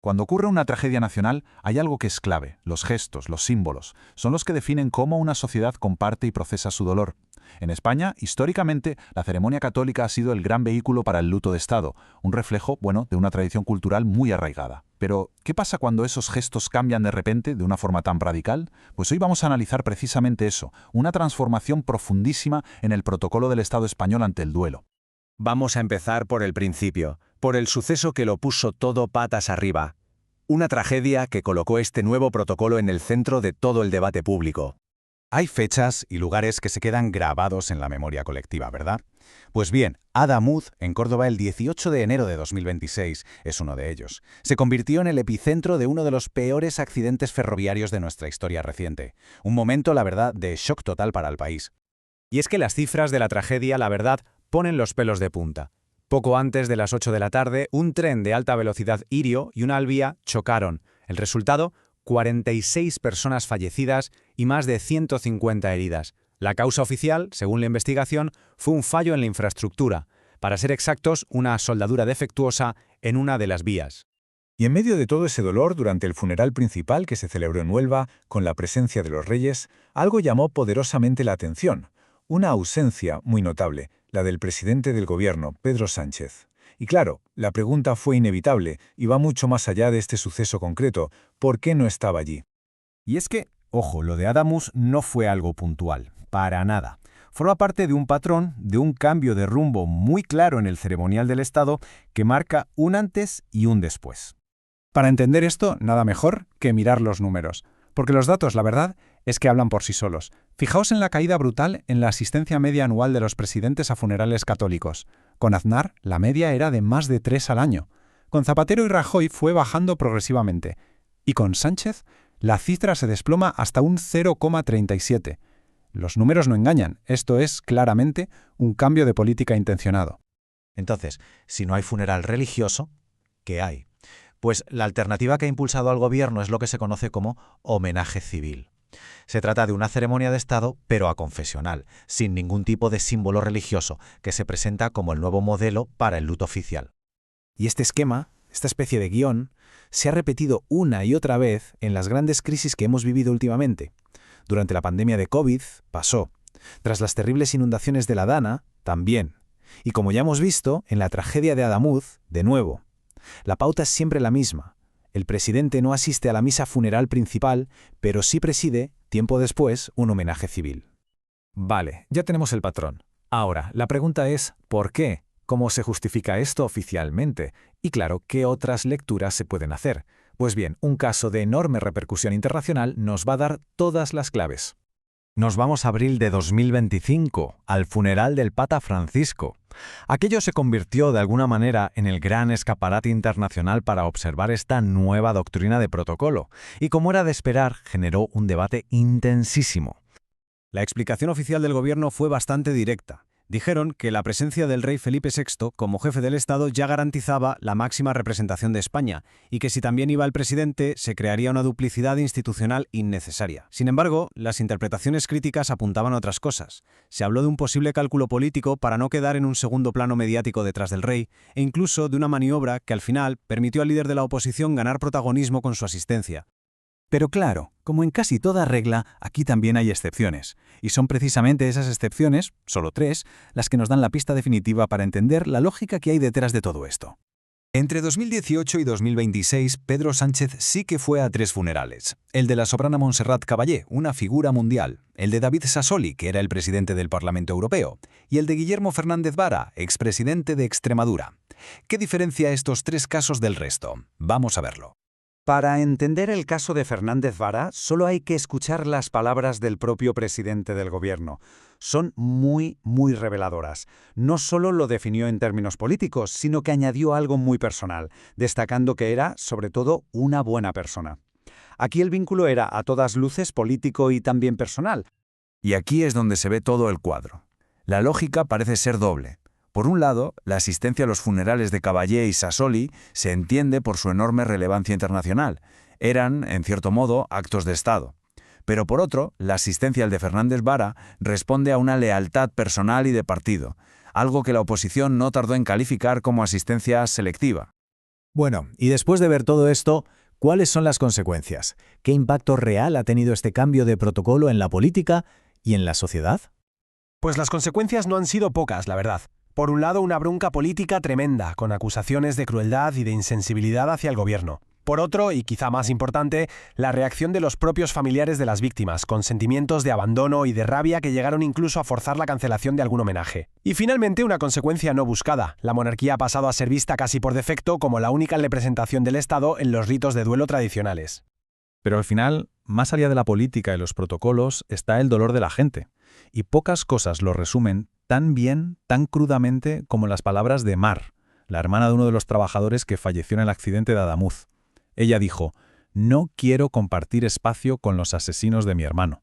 Cuando ocurre una tragedia nacional, hay algo que es clave: los gestos, los símbolos. Son los que definen cómo una sociedad comparte y procesa su dolor. En España, históricamente, la ceremonia católica ha sido el gran vehículo para el luto de Estado, un reflejo, de una tradición cultural muy arraigada. Pero, ¿qué pasa cuando esos gestos cambian de repente, de una forma tan radical? Pues hoy vamos a analizar precisamente eso, una transformación profundísima en el protocolo del Estado español ante el duelo. Vamos a empezar por el principio, por el suceso que lo puso todo patas arriba. Una tragedia que colocó este nuevo protocolo en el centro de todo el debate público. Hay fechas y lugares que se quedan grabados en la memoria colectiva, ¿verdad? Pues bien, Adamuz, en Córdoba, el 18 de enero de 2026, es uno de ellos. Se convirtió en el epicentro de uno de los peores accidentes ferroviarios de nuestra historia reciente. Un momento, la verdad, de shock total para el país. Y es que las cifras de la tragedia, la verdad, ponen los pelos de punta. Poco antes de las 8 de la tarde, un tren de alta velocidad Irio y una Alvia chocaron. El resultado, 46 personas fallecidas y más de 150 heridas. La causa oficial, según la investigación, fue un fallo en la infraestructura. Para ser exactos, una soldadura defectuosa en una de las vías. Y en medio de todo ese dolor, durante el funeral principal que se celebró en Huelva, con la presencia de los reyes, algo llamó poderosamente la atención. Una ausencia muy notable, la del presidente del gobierno, Pedro Sánchez. Y claro, la pregunta fue inevitable y va mucho más allá de este suceso concreto. ¿Por qué no estaba allí? Y es que, ojo, lo de Adamuz no fue algo puntual, para nada. Forma parte de un patrón, de un cambio de rumbo muy claro en el ceremonial del Estado que marca un antes y un después. Para entender esto, nada mejor que mirar los números. Porque los datos, la verdad, es que hablan por sí solos. Fijaos en la caída brutal en la asistencia media anual de los presidentes a funerales católicos. Con Aznar, la media era de más de 3 al año. Con Zapatero y Rajoy fue bajando progresivamente. Y con Sánchez, la cifra se desploma hasta un 0,37. Los números no engañan. Esto es, claramente, un cambio de política intencionado. Entonces, si no hay funeral religioso, ¿qué hay? Pues la alternativa que ha impulsado al gobierno es lo que se conoce como homenaje civil. Se trata de una ceremonia de Estado, pero aconfesional, sin ningún tipo de símbolo religioso, que se presenta como el nuevo modelo para el luto oficial. Y este esquema, esta especie de guión, se ha repetido una y otra vez en las grandes crisis que hemos vivido últimamente. Durante la pandemia de COVID, pasó. Tras las terribles inundaciones de la Dana, también. Y como ya hemos visto, en la tragedia de Adamuz, de nuevo. La pauta es siempre la misma. El presidente no asiste a la misa funeral principal, pero sí preside, tiempo después, un homenaje civil. Vale, ya tenemos el patrón. Ahora, la pregunta es, ¿por qué? ¿Cómo se justifica esto oficialmente? Y claro, ¿qué otras lecturas se pueden hacer? Pues bien, un caso de enorme repercusión internacional nos va a dar todas las claves. Nos vamos a abril de 2025, al funeral del Papa Francisco. Aquello se convirtió de alguna manera en el gran escaparate internacional para observar esta nueva doctrina de protocolo, y como era de esperar, generó un debate intensísimo. La explicación oficial del gobierno fue bastante directa. Dijeron que la presencia del rey Felipe VI como jefe del Estado ya garantizaba la máxima representación de España y que si también iba el presidente se crearía una duplicidad institucional innecesaria. Sin embargo, las interpretaciones críticas apuntaban a otras cosas. Se habló de un posible cálculo político para no quedar en un segundo plano mediático detrás del rey e incluso de una maniobra que al final permitió al líder de la oposición ganar protagonismo con su asistencia. Pero claro, como en casi toda regla, aquí también hay excepciones. Y son precisamente esas excepciones, solo 3, las que nos dan la pista definitiva para entender la lógica que hay detrás de todo esto. Entre 2018 y 2026, Pedro Sánchez sí que fue a 3 funerales. El de la soprana Montserrat Caballé, una figura mundial. El de David Sassoli, que era el presidente del Parlamento Europeo. Y el de Guillermo Fernández Vara, expresidente de Extremadura. ¿Qué diferencia estos 3 casos del resto? Vamos a verlo. Para entender el caso de Fernández Vara, solo hay que escuchar las palabras del propio presidente del gobierno. Son muy reveladoras. No solo lo definió en términos políticos, sino que añadió algo muy personal, destacando que era, sobre todo, una buena persona. Aquí el vínculo era a todas luces político y también personal. Y aquí es donde se ve todo el cuadro. La lógica parece ser doble. Por un lado, la asistencia a los funerales de Caballé y Sassoli se entiende por su enorme relevancia internacional. Eran, en cierto modo, actos de Estado. Pero por otro, la asistencia al de Fernández Vara responde a una lealtad personal y de partido, algo que la oposición no tardó en calificar como asistencia selectiva. Bueno, y después de ver todo esto, ¿cuáles son las consecuencias? ¿Qué impacto real ha tenido este cambio de protocolo en la política y en la sociedad? Pues las consecuencias no han sido pocas, la verdad. Por un lado, una bronca política tremenda, con acusaciones de crueldad y de insensibilidad hacia el gobierno. Por otro, y quizá más importante, la reacción de los propios familiares de las víctimas, con sentimientos de abandono y de rabia que llegaron incluso a forzar la cancelación de algún homenaje. Y finalmente, una consecuencia no buscada. La monarquía ha pasado a ser vista casi por defecto como la única representación del Estado en los ritos de duelo tradicionales. Pero al final, más allá de la política y los protocolos, está el dolor de la gente. Y pocas cosas lo resumen tan bien, tan crudamente como las palabras de Mar, la hermana de uno de los trabajadores que falleció en el accidente de Adamuz. Ella dijo: «No quiero compartir espacio con los asesinos de mi hermano».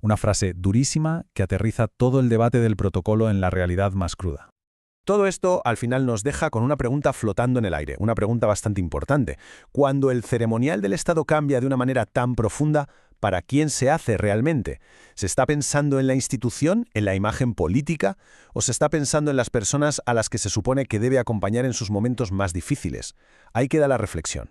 Una frase durísima que aterriza todo el debate del protocolo en la realidad más cruda. Todo esto al final nos deja con una pregunta flotando en el aire, una pregunta bastante importante. Cuando el ceremonial del Estado cambia de una manera tan profunda, ¿para quién se hace realmente? ¿Se está pensando en la institución, en la imagen política, o se está pensando en las personas a las que se supone que debe acompañar en sus momentos más difíciles? Ahí queda la reflexión.